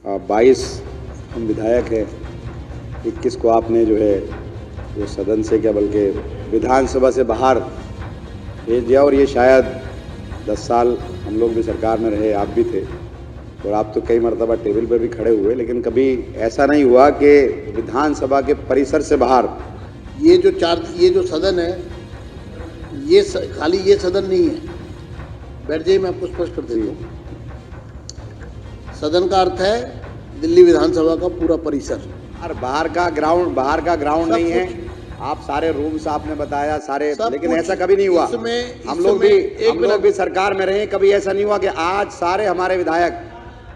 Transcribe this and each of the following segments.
22 हम विधायक हैं, 21 को आपने जो है वो सदन से क्या बल्कि विधानसभा से बाहर भेज दिया। और ये शायद 10 साल हम लोग भी सरकार में रहे, आप भी थे और आप तो कई मरतबा टेबल पर भी खड़े हुए, लेकिन कभी ऐसा नहीं हुआ कि विधानसभा के परिसर से बाहर ये जो सदन है, खाली ये सदन नहीं है। बैठ जाइए, मैं आपको स्पष्ट कर देता हूँ। सदन का अर्थ है दिल्ली विधानसभा का पूरा परिसर। और बाहर का ग्राउंड नहीं है। आप सारे रूम्स आपने बताया सारे, लेकिन ऐसा कभी नहीं हुआ। हम लोग भी सरकार में रहे, कभी ऐसा नहीं हुआ कि आज सारे हमारे विधायक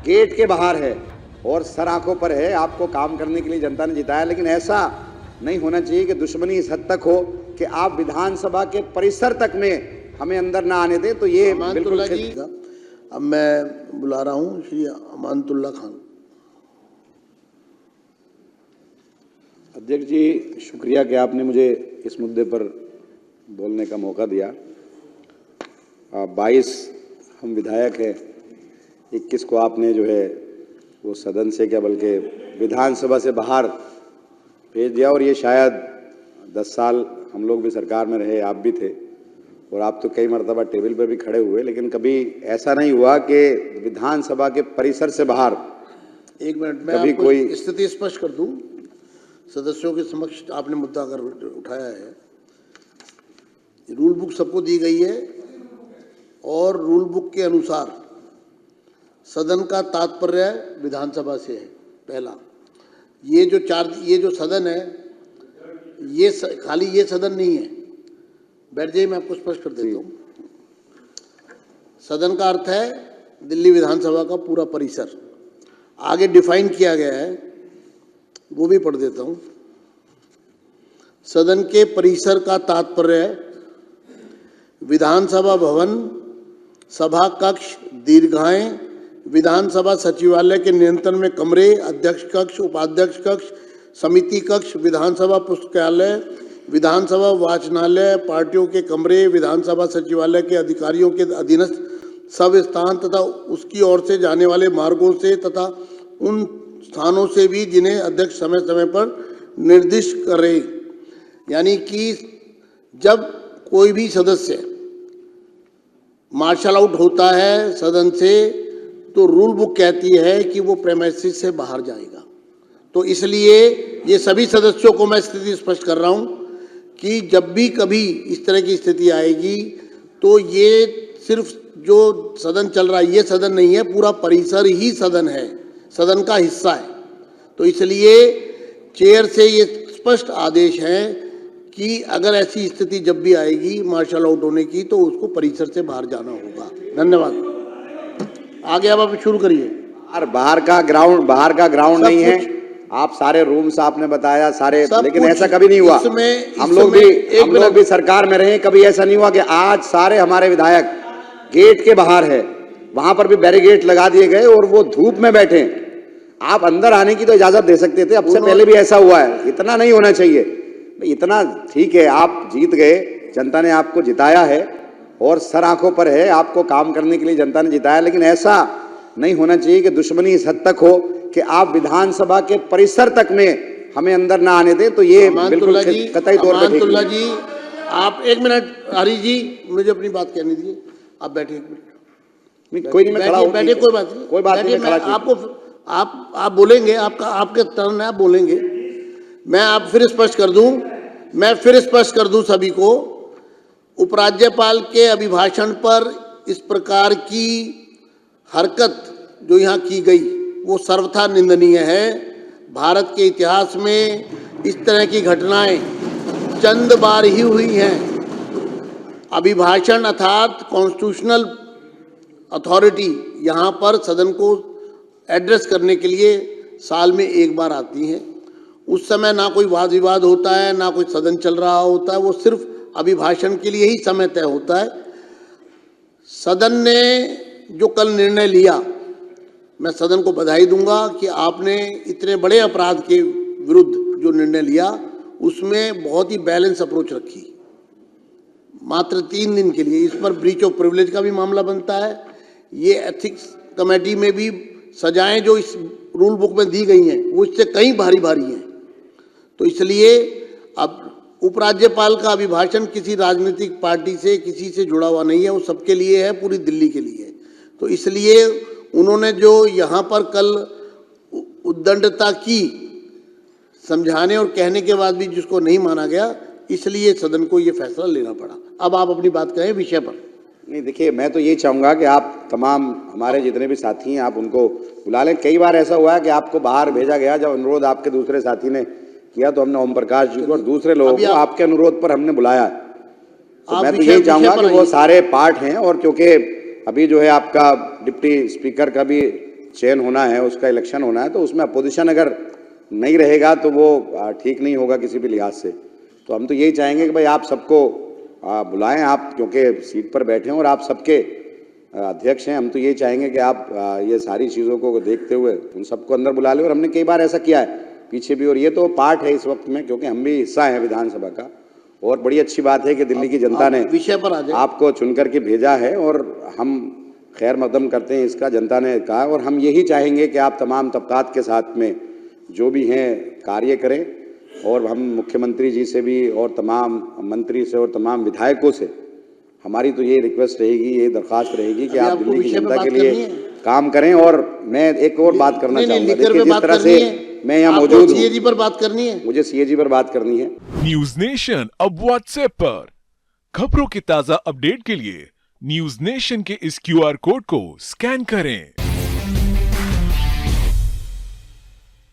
गेट के बाहर है और सर आंखों पर है। आपको काम करने के लिए जनता ने जिताया, लेकिन ऐसा नहीं होना चाहिए कि दुश्मनी इस हद तक हो कि आप विधानसभा के परिसर तक में हमें अंदर ना आने दें। तो ये बिल्कुल जी। अब मैं बुला रहा हूँ श्री अमानतुल्लाह खान। अध्यक्ष जी, शुक्रिया कि आपने मुझे इस मुद्दे पर बोलने का मौका दिया। 22 हम विधायक हैं, 21 को आपने जो है वो सदन से क्या बल्कि विधानसभा से बाहर भेज दिया। और ये शायद 10 साल हम लोग भी सरकार में रहे, आप भी थे और आप तो कई मरतबा टेबल पर भी खड़े हुए, लेकिन कभी ऐसा नहीं हुआ कि विधानसभा के परिसर से बाहर। एक मिनट, मैं आपको कोई स्थिति स्पष्ट कर दूं। सदस्यों के समक्ष आपने मुद्दा अगर उठाया है, रूल बुक सबको दी गई है और रूल बुक के अनुसार सदन का तात्पर्य विधानसभा से है। पहला, ये जो सदन है, खाली ये सदन नहीं है। बैठ जाइए, मैं आपको स्पष्ट कर देता हूँ। सदन का अर्थ है दिल्ली विधानसभा का पूरा परिसर। आगे डिफाइन किया गया है, वो भी पढ़ देता हूँ। सदन के परिसर का तात्पर्य विधानसभा भवन, सभा कक्ष, दीर्घाएं, विधानसभा सचिवालय के नियंत्रण में कमरे, अध्यक्ष कक्ष, उपाध्यक्ष कक्ष, समिति कक्ष, विधानसभा पुस्तकालय, विधानसभा वाचनालय, पार्टियों के कमरे, विधानसभा सचिवालय के अधिकारियों के अधीनस्थ सब स्थान तथा उसकी ओर से जाने वाले मार्गों से तथा उन स्थानों से भी जिन्हें अध्यक्ष समय समय पर निर्दिष्ट करे। यानी कि जब कोई भी सदस्य मार्शल आउट होता है सदन से, तो रूल बुक कहती है कि वो प्रेमाइसिस से बाहर जाएगा। तो इसलिए ये सभी सदस्यों को मैं स्थिति स्पष्ट कर रहा हूँ कि जब भी कभी इस तरह की स्थिति आएगी तो ये सिर्फ जो सदन चल रहा है ये सदन नहीं है, पूरा परिसर ही सदन है, सदन का हिस्सा है। तो इसलिए चेयर से ये स्पष्ट आदेश है कि अगर ऐसी स्थिति जब भी आएगी मार्शल आउट होने की, तो उसको परिसर से बाहर जाना होगा। धन्यवाद। आगे अब आप शुरू करिए। और बाहर का ग्राउंड नहीं है। आप सारे रूम्स आपने बताया सारे, लेकिन ऐसा कभी नहीं हुआ। हम लोग भी सरकार में रहे, कभी ऐसा नहीं हुआ कि आज सारे हमारे विधायक गेट के बाहर है, वहां पर भी बैरिकेड लगा दिए गए और वो धूप में बैठे। आप अंदर आने की तो इजाजत दे सकते थे, अब से पहले भी ऐसा हुआ है। इतना नहीं होना चाहिए। इतना ठीक है, आप जीत गए, जनता ने आपको जिताया है और सर आंखों पर है। आपको काम करने के लिए जनता ने जिताया, लेकिन ऐसा नहीं होना चाहिए कि दुश्मनी इस हद तक हो कि आप विधानसभा के परिसर तक में हमें अंदर ना आने दें। तो ये बिल्कुल कतई तौर पर अमानतुल्लाह जी, आप एक मिनट। हरी जी, मुझे अपनी बात कहने दीजिए। आप बैठे एक मिनट। कोई नहीं, मैं खड़ा हूं। बैठे, कोई बात नहीं। आप बोलेंगे, आपके टर्न है, आप बोलेंगे। मैं फिर स्पष्ट कर दूं सभी को। उपराज्यपाल के अभिभाषण पर इस प्रकार की हरकत जो यहाँ की गई वो सर्वथा निंदनीय है। भारत के इतिहास में इस तरह की घटनाएं चंद बार ही हुई हैं। अभिभाषण अर्थात कॉन्स्टिट्यूशनल अथॉरिटी यहाँ पर सदन को एड्रेस करने के लिए साल में एक बार आती हैं। उस समय ना कोई वाद विवाद होता है, ना कोई सदन चल रहा होता है, वो सिर्फ अभिभाषण के लिए ही समय तय होता है। सदन ने जो कल निर्णय लिया, मैं सदन को बधाई दूंगा कि आपने इतने बड़े अपराध के विरुद्ध जो निर्णय लिया उसमें बहुत ही बैलेंस अप्रोच रखी। मात्र 3 दिन के लिए इस पर ब्रीच ऑफ प्रिविलेज का भी मामला बनता है। ये एथिक्स कमेटी में भी सजाएं जो इस रूल बुक में दी गई हैं वो इससे कहीं भारी भारी हैं। तो इसलिए अब उपराज्यपाल का अभिभाषण किसी राजनीतिक पार्टी से किसी से जुड़ा हुआ नहीं है, वो सबके लिए है, पूरी दिल्ली के लिए है। तो इसलिए उन्होंने जो यहाँ पर कल उद्दंडता की, समझाने और कहने के बाद भी जिसको नहीं माना गया, इसलिए सदन को ये फैसला लेना पड़ा। अब आप अपनी बात कहें विषय पर। नहीं, देखिए, मैं तो ये चाहूँगा कि आप तमाम हमारे जितने भी साथी हैं आप उनको बुला लें। कई बार ऐसा हुआ है कि आपको बाहर भेजा गया, जब अनुरोध आपके दूसरे साथी ने किया तो हमने ओम प्रकाश जी को और दूसरे लोगों को आपके अनुरोध पर हमने बुलाया। तो मैं तो यही चाहूँगा कि वो सारे पार्ट हैं, और क्योंकि अभी जो है आपका डिप्टी स्पीकर का भी चयन होना है, उसका इलेक्शन होना है, तो उसमें अपोजिशन अगर नहीं रहेगा तो वो ठीक नहीं होगा किसी भी लिहाज से। तो हम तो यही चाहेंगे कि भाई आप सबको बुलाएं, आप क्योंकि सीट पर बैठे हैं और आप सबके अध्यक्ष हैं। हम तो यही चाहेंगे कि आप ये सारी चीज़ों को देखते हुए उन सबको अंदर बुला लें, और हमने कई बार ऐसा किया है पीछे भी, और ये तो पार्ट है इस वक्त में, क्योंकि हम भी हिस्सा हैं विधानसभा का। और बड़ी अच्छी बात है कि दिल्ली की जनता ने विषय पर आपको चुनकर के भेजा है, और हम खैर मकदम करते हैं इसका, जनता ने कहा। और हम यही चाहेंगे कि आप तमाम तबकात के साथ में जो भी हैं कार्य करें, और हम मुख्यमंत्री जी से भी और तमाम मंत्री से और तमाम विधायकों से हमारी तो ये रिक्वेस्ट रहेगी, ये दरख्वास्त रहेगी कि आप दिल्ली की जनता के लिए काम करें। और मैं एक और बात करना चाहूँगा, देखिए जिस तरह से मैं यहाँ मौजूद हूँ, सीएजी पर बात करनी है, मुझे सीएजी पर बात करनी है। न्यूज नेशन अब व्हाट्सएप पर खबरों की ताजा अपडेट के लिए न्यूज नेशन के इस QR कोड को स्कैन करें।